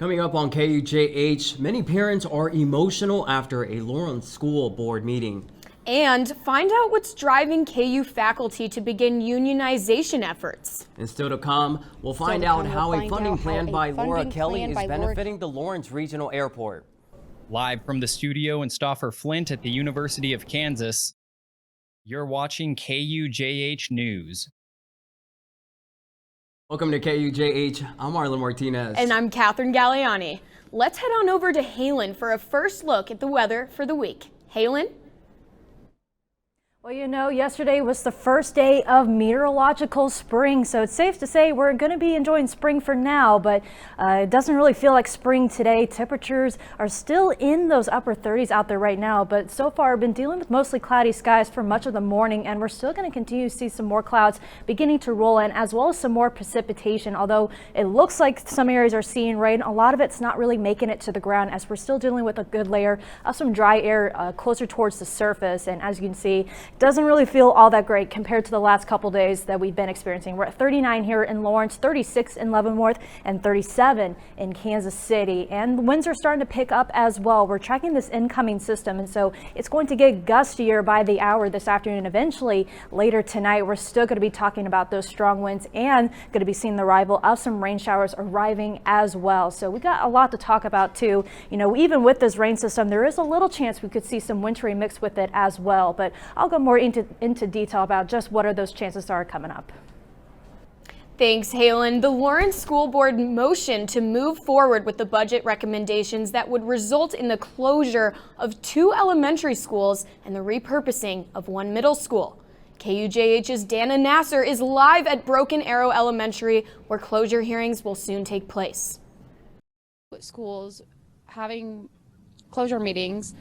Coming up on KUJH, many parents are emotional after a Lawrence School Board meeting. And find out what's driving KU faculty to begin unionization efforts. And still to come, we'll find out how a funding plan by Laura Kelly is benefiting the Lawrence Regional Airport. Live from the studio in Stauffer Flint at the University of Kansas, you're watching KUJH News. Welcome to KUJH. I'm Marlon Martinez. And I'm Catherine Galliani. Let's head on over to Halen for a first look at the weather for the week. Halen? Well, you know, yesterday was the first day of meteorological spring, so it's safe to say we're going to be enjoying spring for now, but it doesn't really feel like spring today. Temperatures are still in those upper 30s out there right now, but so far I've been dealing with mostly cloudy skies for much of the morning, and we're still going to continue to see some more clouds beginning to roll in, as well as some more precipitation, although it looks like some areas are seeing rain. A lot of it's not really making it to the ground, as we're still dealing with a good layer of some dry air closer towards the surface, and as you can see, doesn't really feel all that great compared to the last couple days that we've been experiencing. We're at 39 here in Lawrence, 36 in Leavenworth, and 37 in Kansas City. And the winds are starting to pick up as well. We're tracking this incoming system, and so it's going to get gustier by the hour this afternoon. Eventually, later tonight, we're still going to be talking about those strong winds and going to be seeing the arrival of some rain showers arriving as well. So we got a lot to talk about too. You know, even with this rain system, there is a little chance we could see some wintry mix with it as well. But I'll go more into detail about just what are those chances are coming up. Thanks, Halen. The Lawrence School Board motion to move forward with the budget recommendations that would result in the closure of 2 elementary schools and the repurposing of 1 middle school. KUJH's Dana Nasser is live at Broken Arrow Elementary, where closure hearings will soon take place. Schools having closure meetings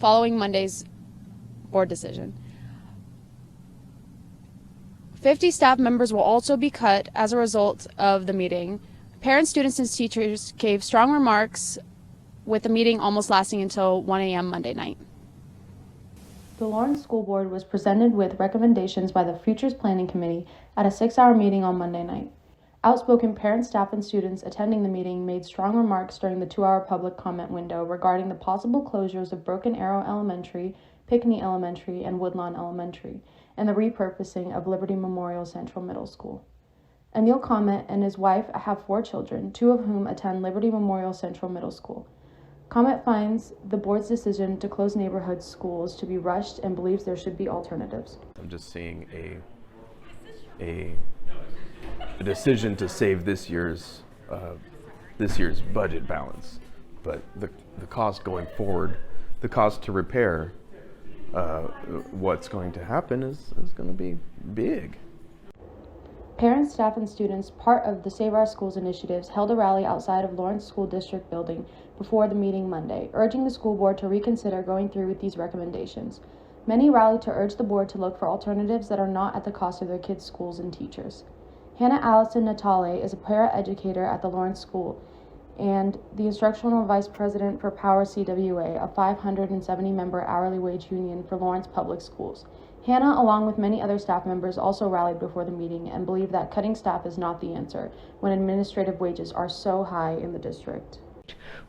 following Monday's board decision. 50 staff members will also be cut as a result of the meeting. Parents, students, and teachers gave strong remarks, with the meeting almost lasting until 1 a.m. Monday night. The Lawrence School Board was presented with recommendations by the Futures Planning Committee at a 6-hour meeting on Monday night. Outspoken parents, staff, and students attending the meeting made strong remarks during the 2-hour public comment window regarding the possible closures of Broken Arrow Elementary, Pinckney Elementary, and Woodlawn Elementary, and the repurposing of Liberty Memorial Central Middle School. Anil Kamat and his wife have 4 children, 2 of whom attend Liberty Memorial Central Middle School. Kamat finds the board's decision to close neighborhood schools to be rushed and believes there should be alternatives. I'm just seeing a decision to save this year's budget balance, but the cost going forward, the cost to repair what's going to happen is going to be big. Parents, staff, and students, part of the Save Our Schools initiatives, held a rally outside of Lawrence School District building before the meeting Monday, urging the school board to reconsider going through with these recommendations. Many rallied to urge the board to look for alternatives that are not at the cost of their kids' schools and teachers. Hannah Allison Natale is a para-educator at the Lawrence School and the instructional vice president for Power CWA, a 570-member hourly wage union for Lawrence Public Schools. Hannah, along with many other staff members, also rallied before the meeting and believed that cutting staff is not the answer when administrative wages are so high in the district.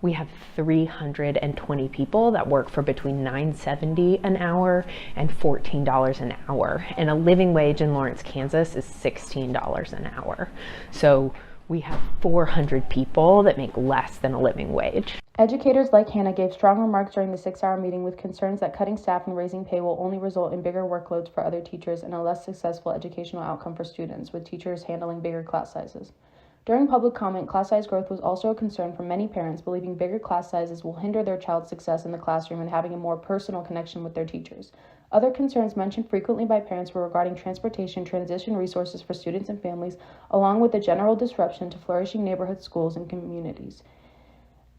We have 320 people that work for between $9.70 an hour and $14 an hour, and a living wage in Lawrence, Kansas is $16 an hour. So we have 400 people that make less than a living wage. Educators like Hannah gave strong remarks during the 6-hour meeting, with concerns that cutting staff and raising pay will only result in bigger workloads for other teachers and a less successful educational outcome for students, with teachers handling bigger class sizes. During public comment, class size growth was also a concern for many parents, believing bigger class sizes will hinder their child's success in the classroom and having a more personal connection with their teachers. Other concerns mentioned frequently by parents were regarding transportation, transition resources for students and families, along with the general disruption to flourishing neighborhood schools and communities.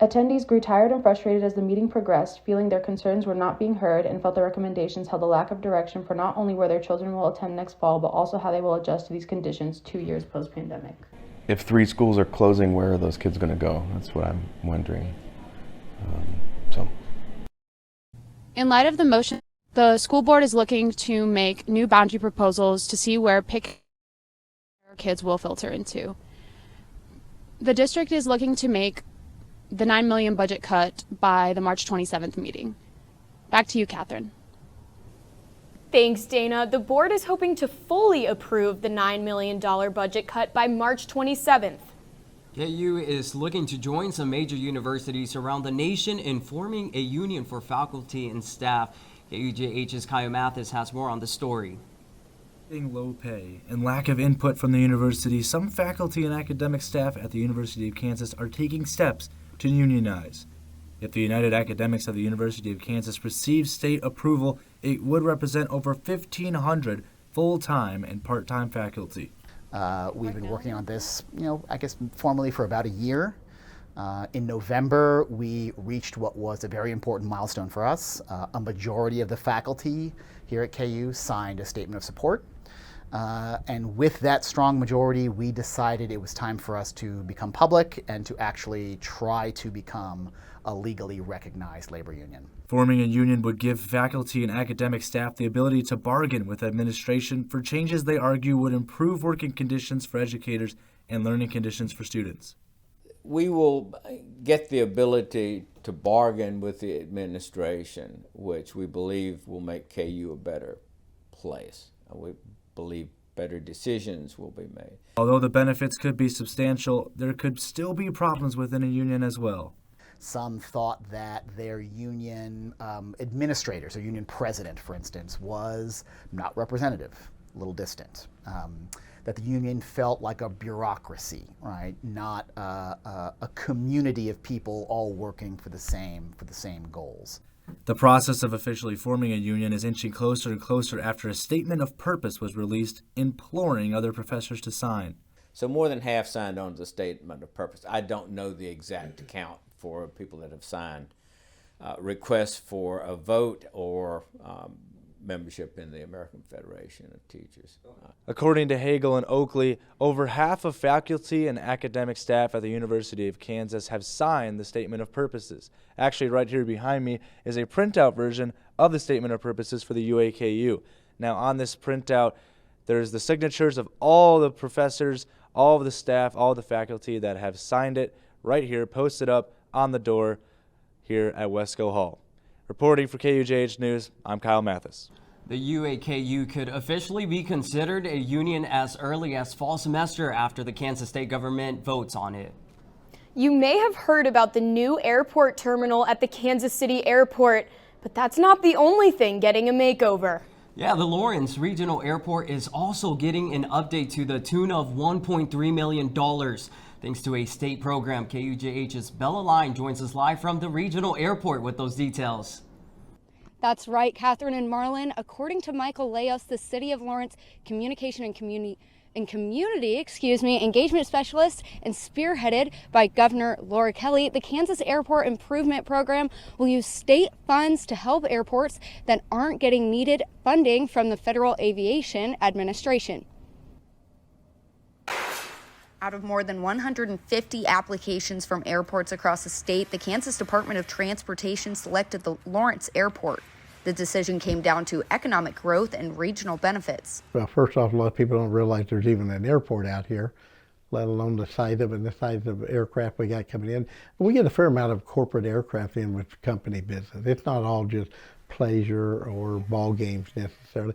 Attendees grew tired and frustrated as the meeting progressed, feeling their concerns were not being heard, and felt the recommendations held a lack of direction for not only where their children will attend next fall, but also how they will adjust to these conditions 2 years post-pandemic. If 3 schools are closing, where are those kids going to go? That's what I'm wondering. In light of the motion, the school board is looking to make new boundary proposals to see where kids will filter into. The district is looking to make the $9 million budget cut by the March 27th meeting. Back to you, Catherine. Thanks, Dana. The board is hoping to fully approve the $9 million budget cut by March 27th. KU is looking to join some major universities around the nation in forming a union for faculty and staff. KUJH's Kyle Mathis has more on the story. Low pay and lack of input from the university, some faculty and academic staff at the University of Kansas are taking steps to unionize. If the United Academics of the University of Kansas receives state approval, it would represent over 1,500 full-time and part-time faculty. We've been working on this, I guess formally for about a year. In November, we reached what was a very important milestone for us. A majority of the faculty here at KU signed a statement of support. And with that strong majority, we decided it was time for us to become public and to actually try to become a legally recognized labor union. Forming a union would give faculty and academic staff the ability to bargain with administration for changes they argue would improve working conditions for educators and learning conditions for students. We will get the ability to bargain with the administration, which we believe will make KU a better place. We believe better decisions will be made. Although the benefits could be substantial, there could still be problems within a union as well. Some thought that their union administrators, or union president, for instance, was not representative, a little distant. That the union felt like a bureaucracy, right? Not a community of people all working for the same goals. The process of officially forming a union is inching closer and closer after a statement of purpose was released imploring other professors to sign. So more than half signed on to the statement of purpose. I don't know the exact count for people that have signed requests for a vote or membership in the American Federation of Teachers. According to Hagel and Oakley, over half of faculty and academic staff at the University of Kansas have signed the Statement of Purposes. Actually, right here behind me is a printout version of the Statement of Purposes for the UAKU. Now, on this printout, there's the signatures of all the professors, all of the staff, all of the faculty that have signed it right here, posted up on the door here at Wesco Hall. Reporting for KUJH News, I'm Kyle Mathis. The UAKU could officially be considered a union as early as fall semester after the Kansas state government votes on it. You may have heard about the new airport terminal at the Kansas City Airport, but that's not the only thing getting a makeover. Yeah, the Lawrence Regional Airport is also getting an update to the tune of $1.3 million. Thanks to a state program, KUJH's Bella Line joins us live from the regional airport with those details. That's right, Catherine and Marlon. According to Michael Leos, the City of Lawrence Communication and Community engagement specialist and spearheaded by Governor Laura Kelly, the Kansas Airport Improvement Program will use state funds to help airports that aren't getting needed funding from the Federal Aviation Administration. Out of more than 150 applications from airports across the state, the Kansas Department of Transportation selected the Lawrence Airport. The decision came down to economic growth and regional benefits. Well, first off, a lot of people don't realize there's even an airport out here, let alone the size of it and the size of aircraft we got coming in. We get a fair amount of corporate aircraft in with company business. It's not all just pleasure or ball games necessarily.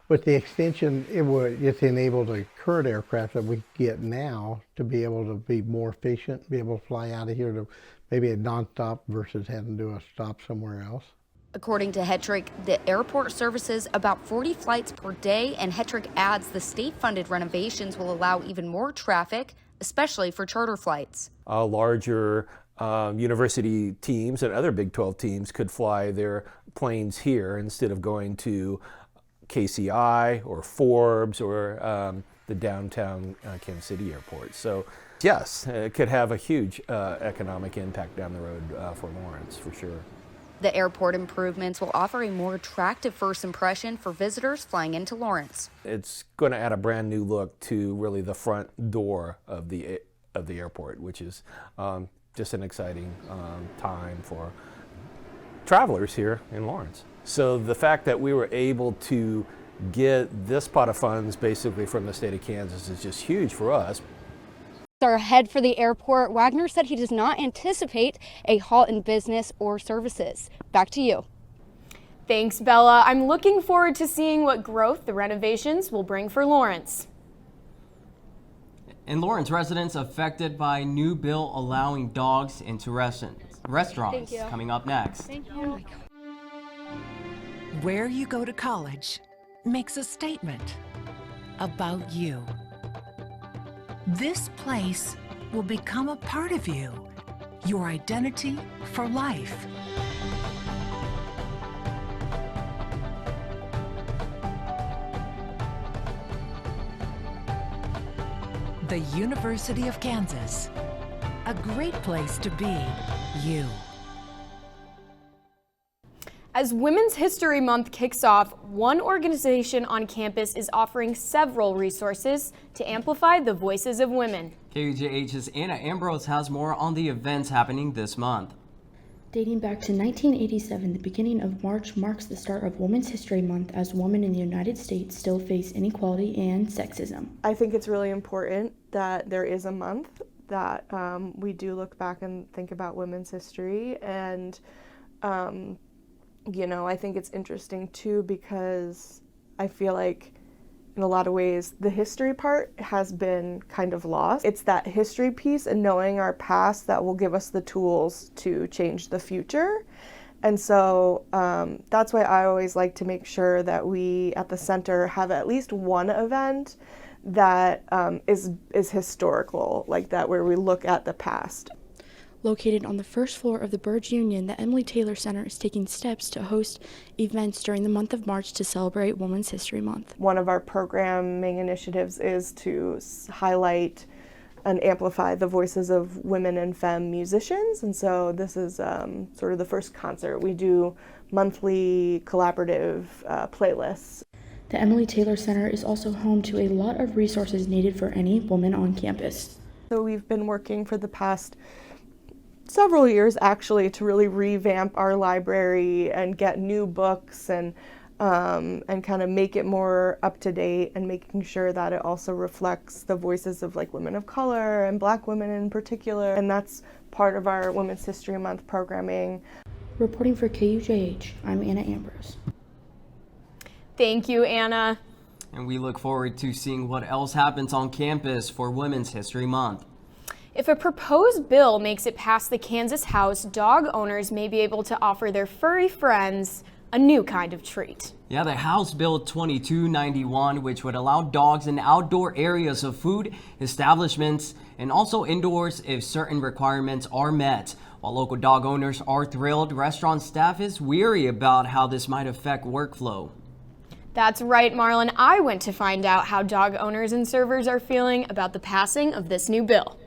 With the extension, it's enabled the current aircraft that we get now to be able to be more efficient, be able to fly out of here to maybe a nonstop versus having to do a stop somewhere else. According to Hetrick, the airport services about 40 flights per day, and Hetrick adds the state-funded renovations will allow even more traffic, especially for charter flights. Larger university teams and other Big 12 teams could fly their planes here instead of going to KCI or Forbes or the downtown Kansas City airport. So yes, it could have a huge economic impact down the road for Lawrence, for sure. The airport improvements will offer a more attractive first impression for visitors flying into Lawrence. It's going to add a brand new look to really the front door of the airport, which is just an exciting time for travelers here in Lawrence. So the fact that we were able to get this pot of funds basically from the state of Kansas is just huge for us. Are ahead for the airport. Wagner said he does not anticipate a halt in business or services. Back to you. Thanks, Bella. I'm looking forward to seeing what growth the renovations will bring for Lawrence. In Lawrence, residents affected by new bill allowing dogs into restaurants. Coming up next. Thank you. Where you go to college makes a statement about you. This place will become a part of you, your identity for life. The University of Kansas, a great place to be you. As Women's History Month kicks off, one organization on campus is offering several resources to amplify the voices of women. KUJH's Anna Ambrose has more on the events happening this month. Dating back to 1987, the beginning of March marks the start of Women's History Month as women in the United States still face inequality and sexism. I think it's really important that there is a month that we do look back and think about women's history, and you know, I think it's interesting too because I feel like in a lot of ways the history part has been kind of lost. It's that history piece and knowing our past that will give us the tools to change the future. And so that's why I always like to make sure that we at the center have at least one event that is historical, like that, where we look at the past. Located on the first floor of the Burge Union, the Emily Taylor Center is taking steps to host events during the month of March to celebrate Women's History Month. One of our programming initiatives is to highlight and amplify the voices of women and femme musicians, and so this is sort of the first concert. We do monthly collaborative playlists. The Emily Taylor Center is also home to a lot of resources needed for any woman on campus. So we've been working for the past several years actually to really revamp our library and get new books and kind of make it more up to date, and making sure that it also reflects the voices of like women of color and Black women in particular, and that's part of our Women's History Month programming. Reporting for KUJH, I'm Anna Ambrose. Thank you, Anna. And we look forward to seeing what else happens on campus for Women's History Month. If a proposed bill makes it past the Kansas House, dog owners may be able to offer their furry friends a new kind of treat. Yeah, the House Bill 2291, which would allow dogs in outdoor areas of food establishments and also indoors if certain requirements are met. While local dog owners are thrilled, restaurant staff is weary about how this might affect workflow. That's right, Marlon. I went to find out how dog owners and servers are feeling about the passing of this new bill.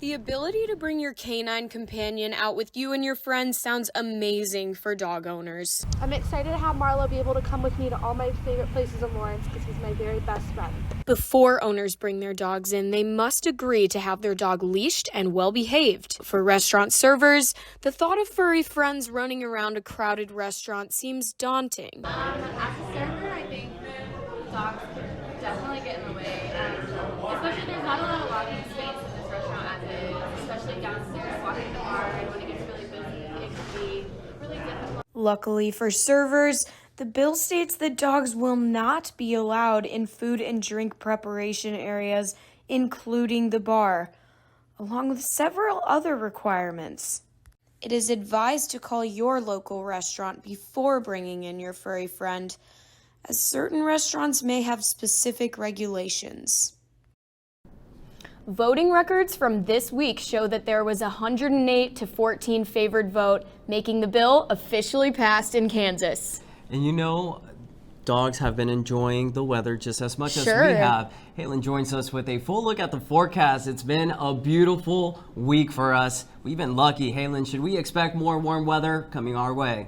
The ability to bring your canine companion out with you and your friends sounds amazing for dog owners. I'm excited to have Marlo be able to come with me to all my favorite places in Lawrence because he's my very best friend. Before owners bring their dogs in, they must agree to have their dog leashed and well behaved. For restaurant servers, the thought of furry friends running around a crowded restaurant seems daunting. As a server, I think dogs definitely get in the way, especially there's not a lot of lobbying space in this restaurant as it is, especially downstairs walking the bar, and when it gets really busy, it can be really difficult. Luckily for servers, the bill states that dogs will not be allowed in food and drink preparation areas, including the bar, along with several other requirements. It is advised to call your local restaurant before bringing in your furry friend, as certain restaurants may have specific regulations. Voting records from this week show that there was a 108 to 14 favored vote, making the bill officially passed in Kansas. And you know, dogs have been enjoying the weather just as much as we have. Halen joins us with a full look at the forecast. It's been a beautiful week for us. We've been lucky. Halen, should we expect more warm weather coming our way?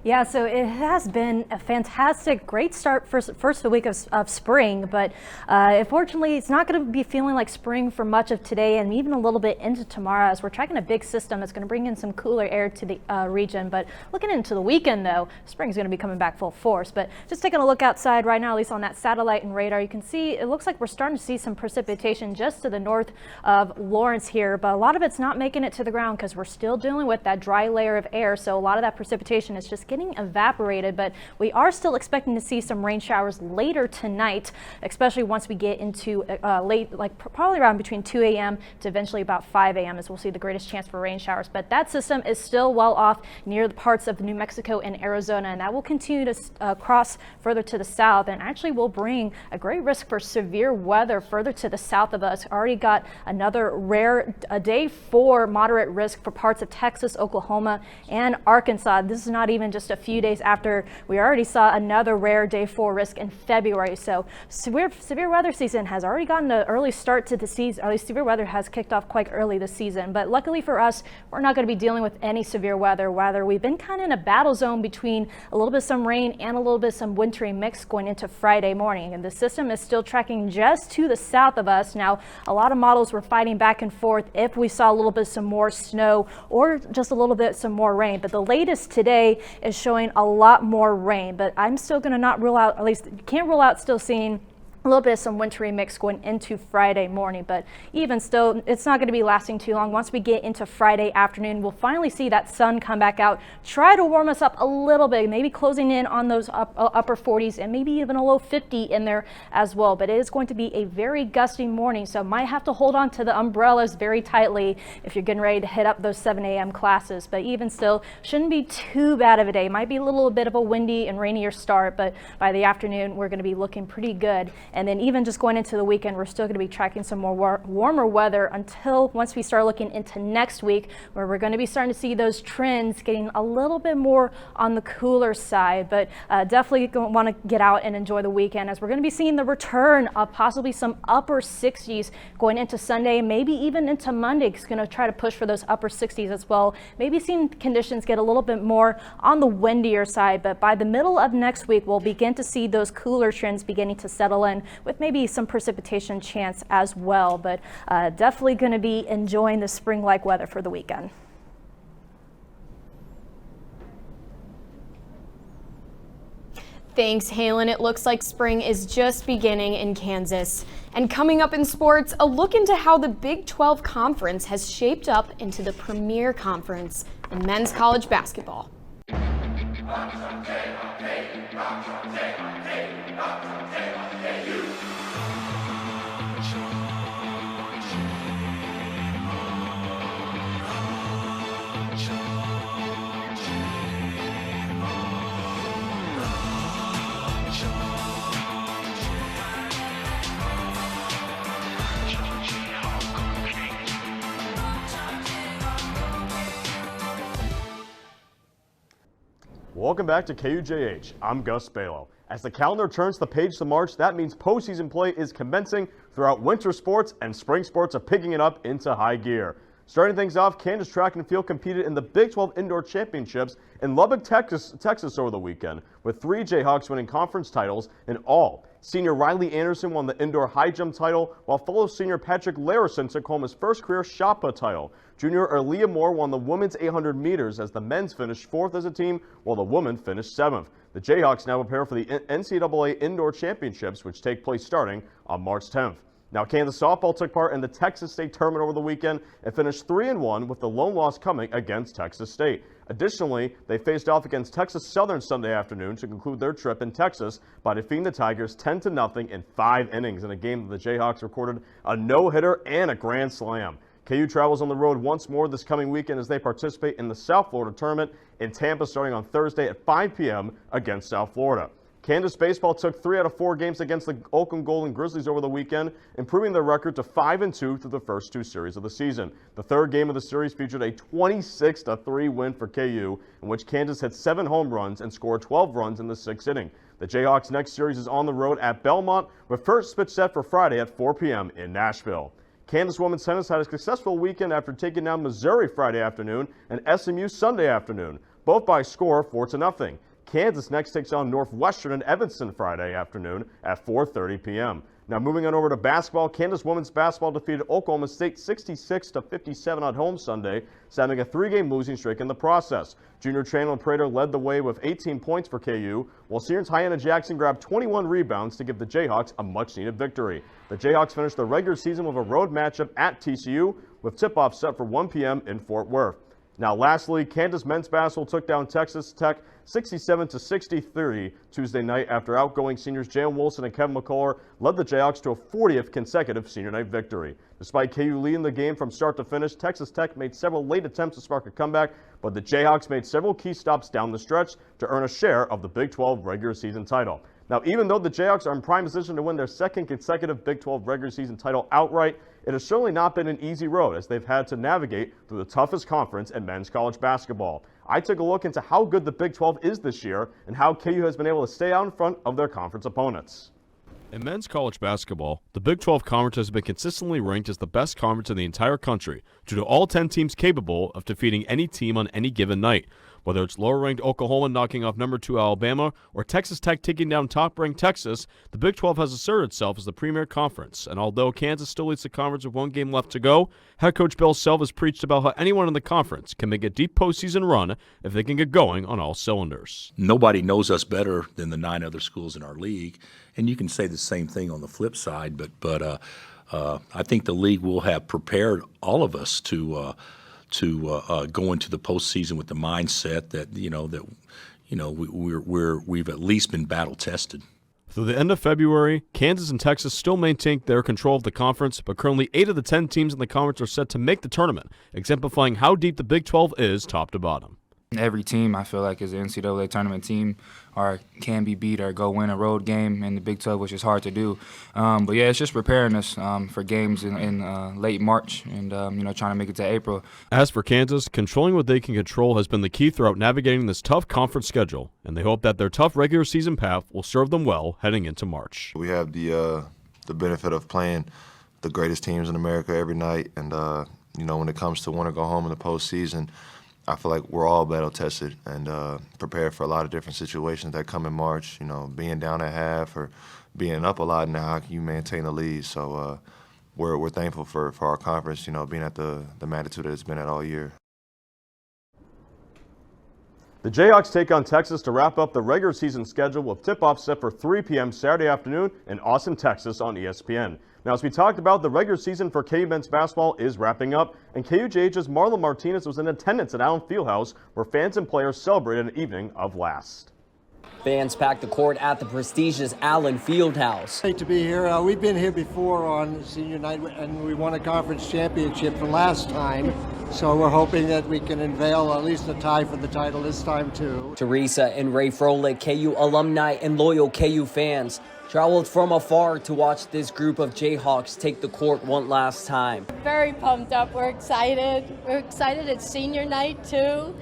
Yeah, so it has been a fantastic, great start first week of spring, but unfortunately it's not going to be feeling like spring for much of today and even a little bit into tomorrow as we're tracking a big system that's going to bring in some cooler air to the region. But looking into the weekend though, spring's going to be coming back full force. But just taking a look outside right now, at least on that satellite and radar, you can see it looks like we're starting to see some precipitation just to the north of Lawrence here, but a lot of it's not making it to the ground because we're still dealing with that dry layer of air. So a lot of that precipitation is just getting evaporated, but we are still expecting to see some rain showers later tonight, especially once we get into late, like probably around between 2 a.m. to eventually about 5 a.m. as we'll see the greatest chance for rain showers. But that system is still well off near the parts of New Mexico and Arizona, and that will continue to cross further to the south and actually will bring a great risk for severe weather further to the south of us. Already got another rare day 4 moderate risk for parts of Texas, Oklahoma, and Arkansas. This is not even just a few days after we already saw another rare day 4 risk in February. So severe weather season has already gotten an early start to the season, or at least severe weather has kicked off quite early this season. But luckily for us, we're not going to be dealing with any severe weather. Rather, we've been kind of in a battle zone between a little bit of some rain and a little bit of some wintry mix going into Friday morning. And the system is still tracking just to the south of us. Now, a lot of models were fighting back and forth if we saw a little bit some more snow or just a little bit some more rain. But the latest today is showing a lot more rain, but I'm still going to not rule out, at least can't rule out still seeing a little bit of some wintry mix going into Friday morning, but even still, it's not going to be lasting too long. Once we get into Friday afternoon, we'll finally see that sun come back out, try to warm us up a little bit, maybe closing in on those upper 40s and maybe even a low 50 in there as well. But it is going to be a very gusty morning, so might have to hold on to the umbrellas very tightly if you're getting ready to hit up those 7 a.m. classes. But even still, shouldn't be too bad of a day. Might be a little bit of a windy and rainier start, but by the afternoon, we're going to be looking pretty good. And then even just going into the weekend, we're still going to be tracking some more warmer weather until once we start looking into next week, where we're going to be starting to see those trends getting a little bit more on the cooler side. But definitely want to get out and enjoy the weekend, as we're going to be seeing the return of possibly some upper 60s going into Sunday, maybe even into Monday. It's going to try to push for those upper 60s as well. Maybe seeing conditions get a little bit more on the windier side, but by the middle of next week, we'll begin to see those cooler trends beginning to settle in, with maybe some precipitation chance as well. But definitely going to be enjoying the spring-like weather for the weekend. Thanks, Halen. It looks like spring is just beginning in Kansas. And coming up in sports, a look into how the Big 12 Conference has shaped up into the premier conference in men's college basketball. Welcome back to KUJH. I'm Gus Balo. As the calendar turns the page to March, that means postseason play is commencing throughout winter sports, and spring sports are picking it up into high gear. Starting things off, Kansas Track and Field competed in the Big 12 Indoor Championships in Lubbock, Texas over the weekend, with 3 Jayhawks winning conference titles in all. Senior Riley Anderson won the indoor high jump title, while fellow senior Patrick Larison took home his first career shot put title. Junior Erlia Moore won the women's 800 meters as the men's finished 4th as a team, while the women finished 7th. The Jayhawks now prepare for the NCAA Indoor Championships, which take place starting on March 10th. Now, Kansas softball took part in the Texas State tournament over the weekend and finished 3-1, with the lone loss coming against Texas State. Additionally, they faced off against Texas Southern Sunday afternoon to conclude their trip in Texas by defeating the Tigers 10-0 in 5 innings in a game that the Jayhawks recorded a no-hitter and a grand slam. KU travels on the road once more this coming weekend as they participate in the South Florida tournament in Tampa starting on Thursday at 5 p.m. against South Florida. Kansas baseball took 3 out of 4 games against the Oakland Golden Grizzlies over the weekend, improving their record to 5-2 through the first 2 series of the season. The third game of the series featured a 26-3 win for KU, in which Kansas had 7 home runs and scored 12 runs in the 6th inning. The Jayhawks' next series is on the road at Belmont, with first pitch set for Friday at 4 p.m. in Nashville. Kansas women's tennis had a successful weekend after taking down Missouri Friday afternoon and SMU Sunday afternoon. both by a score of 4-0. Kansas next takes on Northwestern in Evanston Friday afternoon at 4:30 p.m. Now moving on over to basketball, Kansas women's basketball defeated Oklahoma State 66-57 at home Sunday, snapping a 3-game losing streak in the process. Junior Chandler Prater led the way with 18 points for KU, while seniors Hyanna Jackson grabbed 21 rebounds to give the Jayhawks a much-needed victory. The Jayhawks finished the regular season with a road matchup at TCU, with tip-off set for 1 p.m. in Fort Worth. Now lastly, Kansas men's basketball took down Texas Tech 67-63 Tuesday night after outgoing seniors Jalen Wilson and Kevin McCullough led the Jayhawks to a 40th consecutive senior night victory. Despite KU leading the game from start to finish, Texas Tech made several late attempts to spark a comeback, but the Jayhawks made several key stops down the stretch to earn a share of the Big 12 regular season title. Now, even though the Jayhawks are in prime position to win their second consecutive Big 12 regular season title outright, it has certainly not been an easy road as they've had to navigate through the toughest conference in men's college basketball. I took a look into how good the Big 12 is this year and how KU has been able to stay out in front of their conference opponents. In men's college basketball, the Big 12 Conference has been consistently ranked as the best conference in the entire country due to all 10 teams capable of defeating any team on any given night. Whether it's lower-ranked Oklahoma knocking off number 2 Alabama or Texas Tech taking down top-ranked Texas, the Big 12 has asserted itself as the premier conference. And although Kansas still leads the conference with 1 game left to go, head coach Bill Self has preached about how anyone in the conference can make a deep postseason run if they can get going on all cylinders. Nobody knows us better than the 9 other schools in our league, and you can say the same thing on the flip side. But I think the league will have prepared all of us to go into the postseason with the mindset that we've at least been battle tested. Through the end of February, Kansas and Texas still maintain their control of the conference, but currently 8 of the 10 teams in the conference are set to make the tournament, exemplifying how deep the Big 12 is top to bottom. Every team, I feel like, is an NCAA tournament team or can be beat or go win a road game in the Big 12, which is hard to do. But, yeah, it's just preparing us for games in late March and, trying to make it to April. As for Kansas, controlling what they can control has been the key throughout navigating this tough conference schedule, and they hope that their tough regular season path will serve them well heading into March. We have the benefit of playing the greatest teams in America every night, and, when it comes to win or go home in the postseason, I feel like we're all battle tested and prepared for a lot of different situations that come in March. Being down at half or being up a lot, and how can you maintain the lead? So we're thankful for our conference, being at the magnitude that it's been at all year. The Jayhawks take on Texas to wrap up the regular season schedule with tip-off set for 3 p.m. Saturday afternoon in Austin, Texas on ESPN. Now, as we talked about, the regular season for KU men's basketball is wrapping up, and KUJH's Marlon Martinez was in attendance at Allen Fieldhouse, where fans and players celebrated an evening of last. Fans packed the court at the prestigious Allen Fieldhouse. Great to be here. We've been here before on senior night, and we won a conference championship the last time. So we're hoping that we can unveil at least a tie for the title this time, too. Teresa and Ray Froelich, KU alumni and loyal KU fans, traveled from afar to watch this group of Jayhawks take the court one last time. Very pumped up. We're excited. We're excited. It's senior night, too.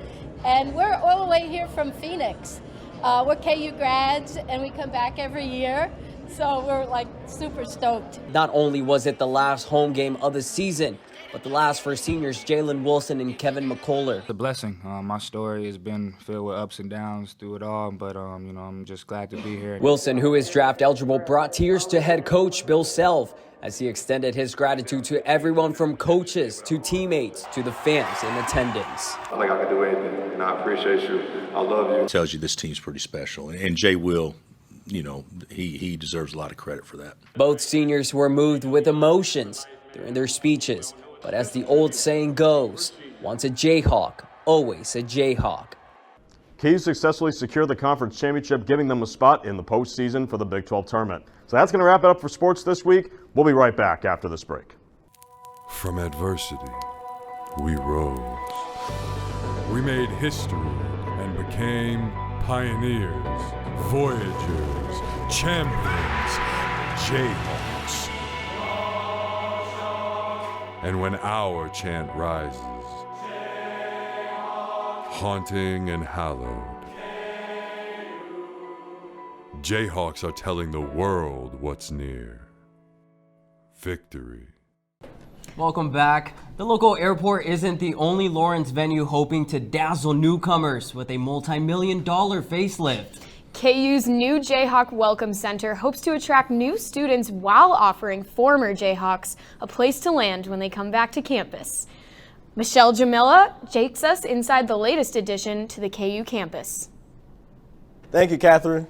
And we're all the way here from Phoenix. We're KU grads, and we come back every year. So we're super stoked. Not only was it the last home game of the season, but the last for seniors Jalen Wilson and Kevin McCullough. It's a blessing. My story has been filled with ups and downs through it all, but I'm just glad to be here. Wilson, who is draft eligible, brought tears to head coach Bill Self as he extended his gratitude to everyone from coaches to teammates to the fans in attendance. I think I can do anything, and I appreciate you. I love you. It tells you this team's pretty special, and Jay Will, he deserves a lot of credit for that. Both seniors were moved with emotions during their speeches. But as the old saying goes, once a Jayhawk, always a Jayhawk. KU successfully secured the conference championship, giving them a spot in the postseason for the Big 12 tournament. So that's going to wrap it up for sports this week. We'll be right back after this break. From adversity, we rose. We made history and became pioneers, voyagers, champions, Jayhawks. And when our chant rises, haunting and hallowed, Jayhawks are telling the world what's near. Victory. Welcome back. The local airport isn't the only Lawrence venue hoping to dazzle newcomers with a multi-million-dollar facelift. KU's new Jayhawk Welcome Center hopes to attract new students while offering former Jayhawks a place to land when they come back to campus. Michelle Jamila takes us inside the latest addition to the KU campus. Thank you, Catherine.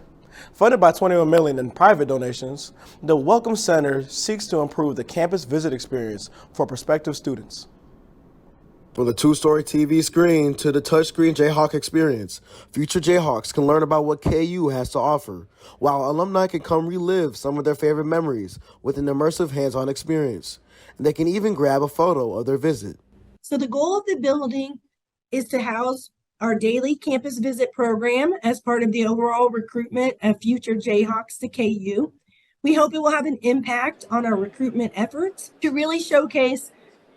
Funded by $21 million in private donations, the Welcome Center seeks to improve the campus visit experience for prospective students. From the two-story TV screen to the touchscreen Jayhawk experience, future Jayhawks can learn about what KU has to offer, while alumni can come relive some of their favorite memories with an immersive hands-on experience. And they can even grab a photo of their visit. So the goal of the building is to house our daily campus visit program as part of the overall recruitment of future Jayhawks to KU. We hope it will have an impact on our recruitment efforts to really showcase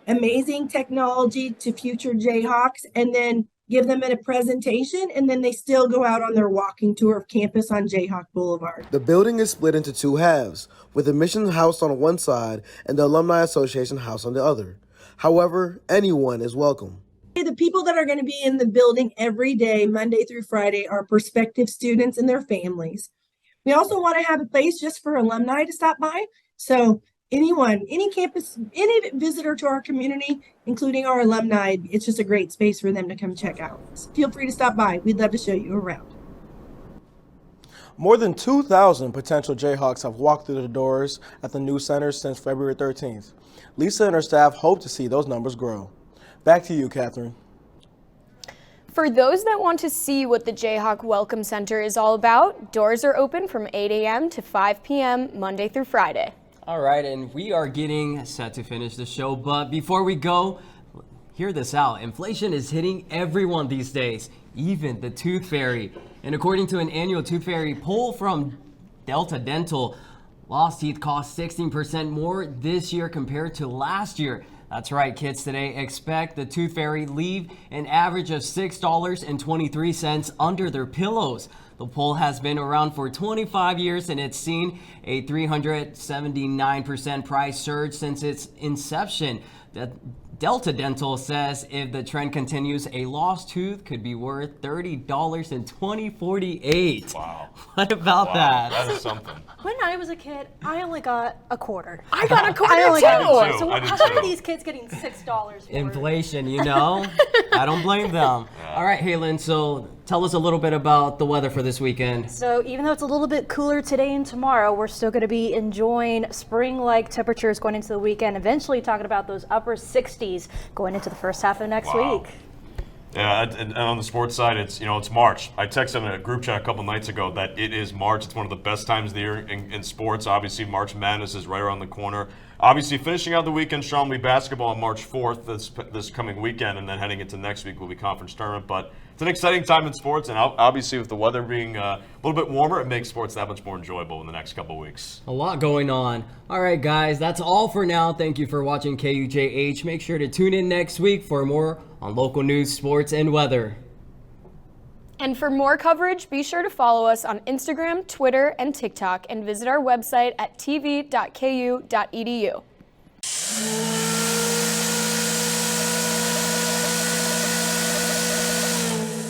amazing technology to future Jayhawks and then give them a presentation, and then they still go out on their walking tour of campus on Jayhawk Boulevard. The building is split into two halves, with the Mission House on one side and the Alumni Association House on the other. However, anyone is welcome. The people that are going to be in the building every day, Monday through Friday, are prospective students and their families. We also want to have a place just for alumni to stop by. So anyone, any campus, any visitor to our community, including our alumni, it's just a great space for them to come check out. So feel free to stop by. We'd love to show you around. More than 2,000 potential Jayhawks have walked through the doors at the new center since February 13th. Lisa and her staff hope to see those numbers grow. Back to you, Catherine. For those that want to see what the Jayhawk Welcome Center is all about, doors are open from 8 a.m. to 5 p.m. Monday through Friday. All right, and we are getting set to finish the show, but before we go, hear this out. Inflation is hitting everyone these days, even the Tooth Fairy. And according to an annual Tooth Fairy poll from Delta Dental, lost teeth cost 16% more this year compared to last year. That's right, kids. Today, expect the Tooth Fairy leave an average of $6.23 under their pillows. The poll has been around for 25 years and it's seen a 379% price surge since its inception. Delta Dental says if the trend continues, a lost tooth could be worth $30 in 2048. Wow. What about that? That is something. When I was a kid, I only got a quarter. I got a quarter I only too. got a quarter. So I did how too. are these kids getting $6 for? Inflation, you know? I don't blame them. All right, Halen, so tell us a little bit about the weather for this weekend. So even though it's a little bit cooler today and tomorrow, we're still going to be enjoying spring-like temperatures going into the weekend, eventually talking about those upper 60s going into the first half of next week. Yeah, and on the sports side, it's March. I texted in a group chat a couple nights ago that it is March. It's one of the best times of the year in sports. Obviously, March Madness is right around the corner. Obviously, finishing out the weekend, Sean, will be basketball on March 4th this coming weekend, and then heading into next week will be conference tournament. But it's an exciting time in sports, and obviously with the weather being a little bit warmer, it makes sports that much more enjoyable in the next couple weeks. A lot going on. All right, guys, that's all for now. Thank you for watching KUJH. Make sure to tune in next week for more on local news, sports, and weather. And for more coverage, be sure to follow us on Instagram, Twitter, and TikTok, and visit our website at tv.ku.edu.